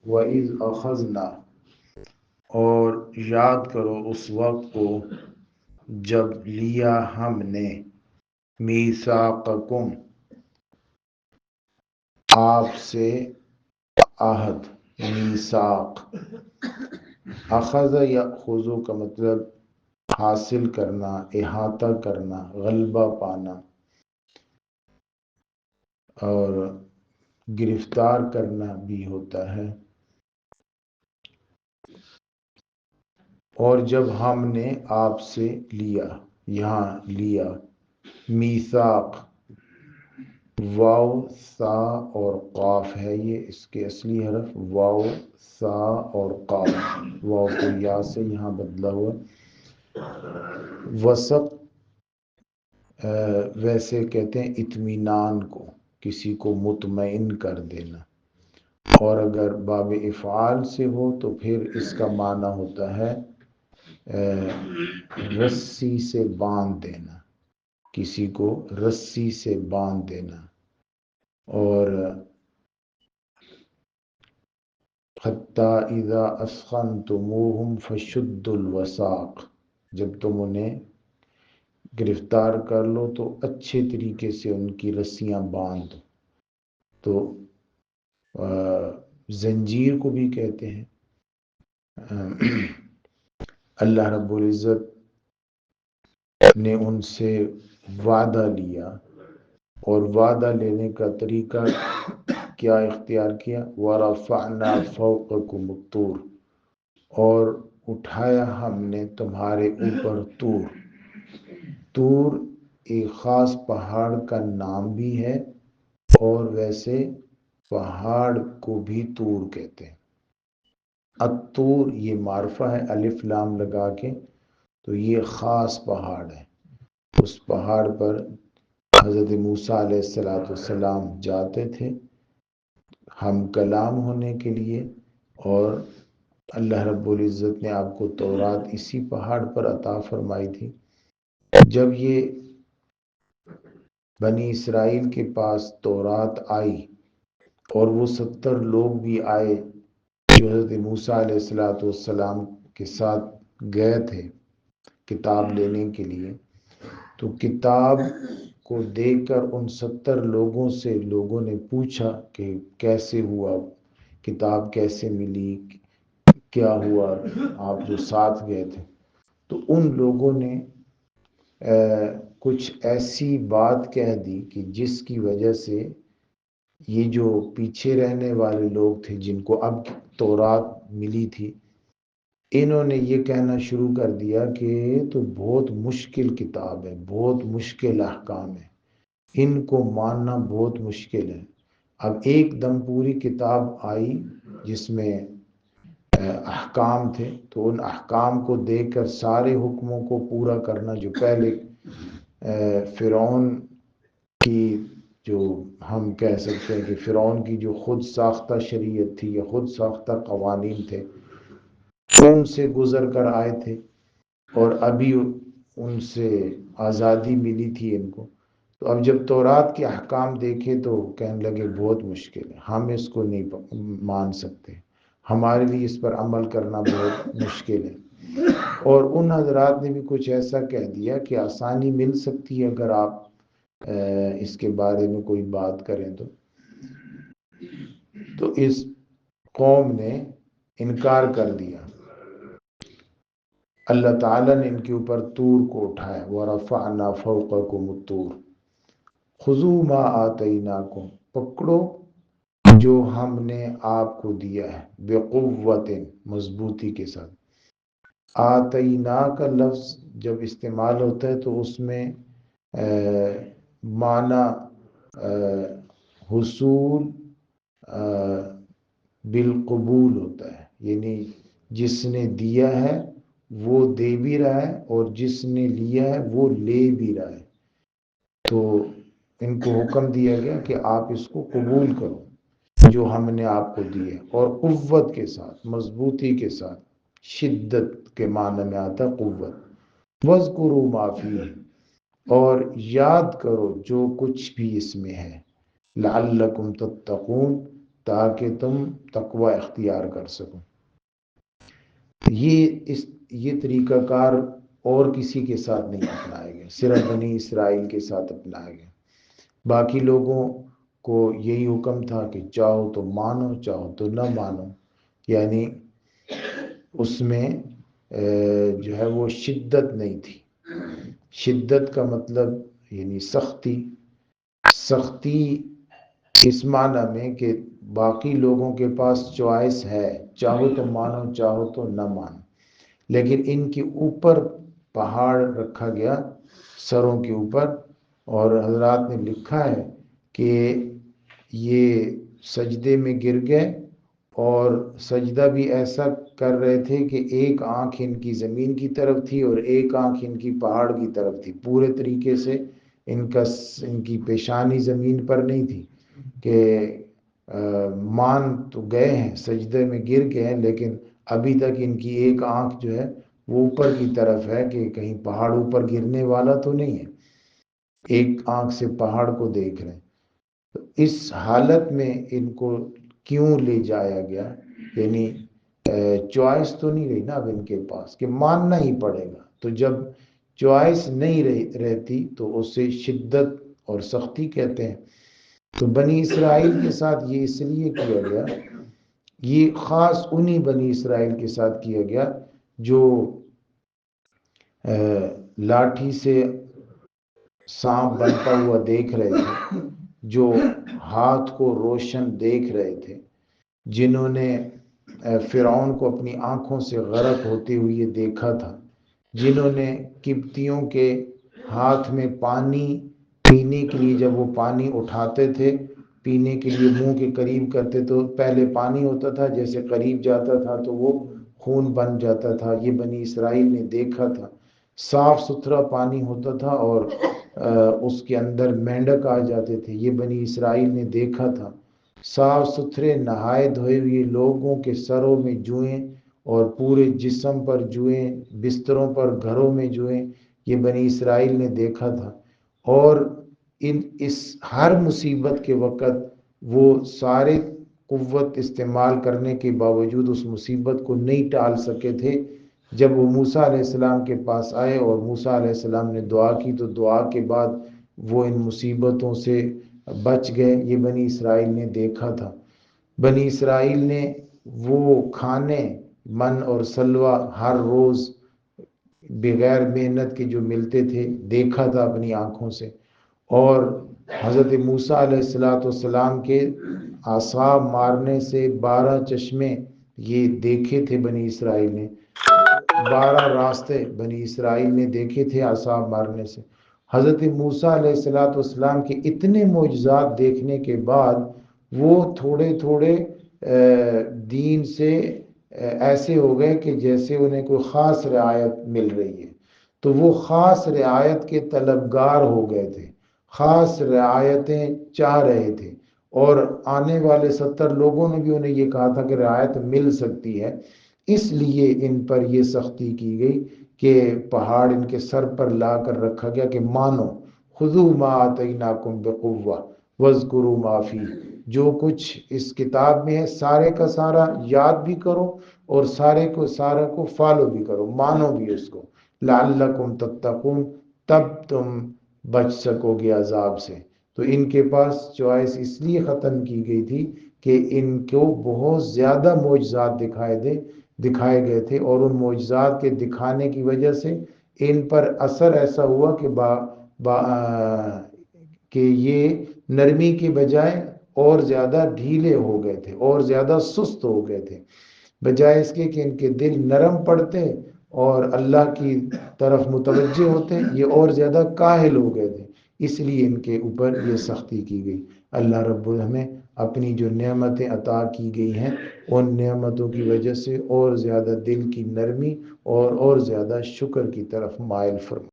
وَإِذْ أَخَذْنَا، اور یاد کرو اس وقت کو جب لیا ہم نے میثاقکم، آپ سے عہد، میثاق، اخذ یأخذ کا مطلب حاصل کرنا، احاطہ کرنا، غلبہ پانا اور گرفتار کرنا بھی ہوتا ہے۔ اور جب ہم نے آپ سے لیا، یہاں لیا میثاق، واو سا اور قاف ہے، یہ اس کے اصلی حرف واو سا اور قاف، واو کو یا سے یہاں بدلا ہوا۔ وثق ویسے کہتے ہیں اطمینان کو، کسی کو مطمئن کر دینا، اور اگر باب افعال سے ہو تو پھر اس کا معنی ہوتا ہے رسی سے باندھ دینا، کسی کو رسی سے باندھ دینا۔ اور حتی اذا اسخنتموہم فشدوا الوثاق، جب تم انہیں گرفتار کر لو تو اچھے طریقے سے ان کی رسیاں باندھ دو۔ تو زنجیر کو بھی کہتے ہیں۔ اللہ رب العزت نے ان سے وعدہ لیا، اور وعدہ لینے کا طریقہ کیا اختیار کیا؟ وَرَفَعْنَا فَوْقَكُمُ الطُّورَ، اور اٹھایا ہم نے تمہارے اوپر طور۔ طور ایک خاص پہاڑ کا نام بھی ہے، اور ویسے پہاڑ کو بھی طور کہتے ہیں۔ الطور یہ معرفہ ہے الف لام لگا کے، تو یہ خاص پہاڑ ہے۔ اس پہاڑ پر حضرت موسیٰ علیہ السلام جاتے تھے ہم کلام ہونے کے لیے، اور اللہ رب العزت نے آپ کو تورات اسی پہاڑ پر عطا فرمائی تھی۔ جب یہ بنی اسرائیل کے پاس تورات آئی، اور وہ 70 لوگ بھی آئے جو حضرت موسیٰ علیہ السلام کے ساتھ گئے تھے کتاب لینے کے لیے، تو کتاب کو دیکھ کر ان 70 لوگوں سے لوگوں نے پوچھا کہ کیسے ہوا، کتاب کیسے ملی، کیا ہوا، آپ جو ساتھ گئے تھے؟ تو ان لوگوں نے کچھ ایسی بات کہہ دی کہ جس کی وجہ سے یہ جو پیچھے رہنے والے لوگ تھے جن کو اب تورات ملی تھی، انہوں نے یہ کہنا شروع کر دیا کہ یہ تو بہت مشکل کتاب ہے، بہت مشکل احکام ہے، ان کو ماننا بہت مشکل ہے۔ اب ایک دم پوری کتاب آئی جس میں احکام تھے، تو ان احکام کو دیکھ کر سارے حکموں کو پورا کرنا، جو پہلے فرعون کی، جو ہم کہہ سکتے ہیں کہ فرعون کی جو خود ساختہ شریعت تھی یا خود ساختہ قوانین تھے، ان سے گزر کر آئے تھے، اور ابھی ان سے آزادی ملی تھی ان کو۔ تو اب جب تورات کے احکام دیکھے تو کہنے لگے بہت مشکل ہے، ہم اس کو نہیں مان سکتے، ہمارے لیے اس پر عمل کرنا بہت مشکل ہے۔ اور ان حضرات نے بھی کچھ ایسا کہہ دیا کہ آسانی مل سکتی ہے اگر آپ اس کے بارے میں کوئی بات کریں تو اس قوم نے انکار کر دیا۔ اللہ تعالیٰ نے ان کے اوپر طور کو اٹھایا، وَرَفَعْنَا فَوْقَكُمُ الطُّورَ خُذُوا مَا آتَيْنَاكُمْ، پکڑو جو ہم نے آپ کو دیا ہے، بِقُوَّةٍ مضبوطی کے ساتھ۔ آتینا کا لفظ جب استعمال ہوتا ہے تو اس میں معنی حصول بالقبول ہوتا ہے، یعنی جس نے دیا ہے وہ دے بھی رہا ہے، اور جس نے لیا ہے وہ لے بھی رہا ہے۔ تو ان کو حکم دیا گیا کہ آپ اس کو قبول کرو جو ہم نے آپ کو دیے، اور قوت کے ساتھ، مضبوطی کے ساتھ، شدت کے معنی میں آتا قوت۔ وَاذْكُرُوا مَا فِيهِ، اور یاد کرو جو کچھ بھی اس میں ہے، لَعَلَّكُمْ تَتَّقُونَ، تاکہ تم تقوی اختیار کر سکو۔ یہ طریقہ کار اور کسی کے ساتھ نہیں اپنایا گیا، صرف بنی اسرائیل کے ساتھ اپنایا گیا۔ باقی لوگوں کو یہی حکم تھا کہ چاہو تو مانو، چاہو تو نہ مانو، یعنی اس میں جو ہے وہ شدت نہیں تھی۔ شدت کا مطلب یعنی سختی اس معنی میں کہ باقی لوگوں کے پاس چوائس ہے، چاہو تو مانو چاہو تو نہ مانو، لیکن ان کے اوپر پہاڑ رکھا گیا سروں کے اوپر، اور حضرات نے لکھا ہے کہ یہ سجدے میں گر گئے اور سجدہ بھی ایسا کر رہے تھے کہ ایک آنکھ ان کی زمین کی طرف تھی اور ایک آنکھ ان کی پہاڑ کی طرف تھی، پورے طریقے سے ان کی پیشانی زمین پر نہیں تھی کہ مان تو گئے ہیں، سجدے میں گر گئے ہیں، لیکن ابھی تک ان کی ایک آنکھ جو ہے وہ اوپر کی طرف ہے کہ کہیں پہاڑ اوپر گرنے والا تو نہیں ہے، ایک آنکھ سے پہاڑ کو دیکھ رہے ہیں۔ تو اس حالت میں ان کو کیوں لے جایا گیا؟ یعنی چوائس تو نہیں رہی نا اب ان کے پاس کہ ماننا ہی پڑے گا، تو جب چوائس نہیں رہتی تو اسے شدت اور سختی کہتے ہیں۔ تو بنی اسرائیل کے ساتھ یہ اس لیے کیا گیا، یہ خاص انہی بنی اسرائیل کے ساتھ کیا گیا جو لاٹھی سے سانپ بنتا ہوا دیکھ رہے تھے، جو ہاتھ کو روشن دیکھ رہے تھے، جنہوں نے فرعون کو اپنی آنکھوں سے غرق ہوتے ہوئے دیکھا تھا، جنہوں نے قبطیوں کے ہاتھ میں پانی پینے کے لیے جب وہ پانی اٹھاتے تھے پینے کے لیے منہ کے قریب کرتے تو پہلے پانی ہوتا تھا، جیسے قریب جاتا تھا تو وہ خون بن جاتا تھا، یہ بنی اسرائیل نے دیکھا تھا۔ صاف ستھرا پانی ہوتا تھا اور اس کے اندر مینڈک آ جاتے تھے، یہ بنی اسرائیل نے دیکھا تھا۔ صاف ستھرے نہائے دھوئے ہوئے لوگوں کے سروں میں جوئیں اور پورے جسم پر جوئیں، بستروں پر گھروں میں جوئیں، یہ بنی اسرائیل نے دیکھا تھا۔ اور اس ہر مصیبت کے وقت وہ سارے قوت استعمال کرنے کے باوجود اس مصیبت کو نہیں ٹال سکے تھے۔ جب وہ موسیٰ علیہ السلام کے پاس آئے اور موسیٰ علیہ السلام نے دعا کی تو دعا کے بعد وہ ان مصیبتوں سے بچ گئے، یہ بنی اسرائیل نے دیکھا تھا۔ بنی اسرائیل نے وہ کھانے من اور سلوہ ہر روز بغیر محنت کے جو ملتے تھے دیکھا تھا اپنی آنکھوں سے، اور حضرت موسیٰ علیہ السلام کے عصا مارنے سے 12 چشمے یہ دیکھے تھے بنی اسرائیل نے، 12 راستے بنی اسرائیل نے دیکھے تھے عصا مارنے سے۔ حضرت موسیٰ علیہ السلام کے اتنے معجزات دیکھنے کے بعد وہ تھوڑے تھوڑے دین سے ایسے ہو گئے کہ جیسے انہیں کوئی خاص رعایت مل رہی ہے، تو وہ خاص رعایت کے طلبگار ہو گئے تھے، خاص رعایتیں چاہ رہے تھے، اور آنے والے 70 لوگوں نے بھی انہیں یہ کہا تھا کہ رعایت مل سکتی ہے، اس لیے ان پر یہ سختی کی گئی کہ پہاڑ ان کے سر پر لا کر رکھا گیا کہ مانو، خذوا ما آتیناکم بقوہ واذکروا ما فیہ، جو کچھ اس کتاب میں ہے سارے کا سارا یاد بھی کرو اور سارے کو فالو بھی کرو، مانو بھی اس کو، لعلکم تتقون، تب تم بچ سکو گے عذاب سے۔ تو ان کے پاس چوائس اس لیے ختم کی گئی تھی کہ ان کو بہت زیادہ معجزات دکھائے گئے تھے، اور ان معجزات کے دکھانے کی وجہ سے ان پر اثر ایسا ہوا کہ یہ نرمی کے بجائے اور زیادہ ڈھیلے ہو گئے تھے اور زیادہ سست ہو گئے تھے، بجائے اس کے کہ ان کے دل نرم پڑتے اور اللہ کی طرف متوجہ ہوتے، یہ اور زیادہ کاہل ہو گئے تھے، اس لیے ان کے اوپر یہ سختی کی گئی۔ اللہ رب ہمیں اپنی جو نعمتیں عطا کی گئی ہیں ان نعمتوں کی وجہ سے اور زیادہ دل کی نرمی اور زیادہ شکر کی طرف مائل فرمائے۔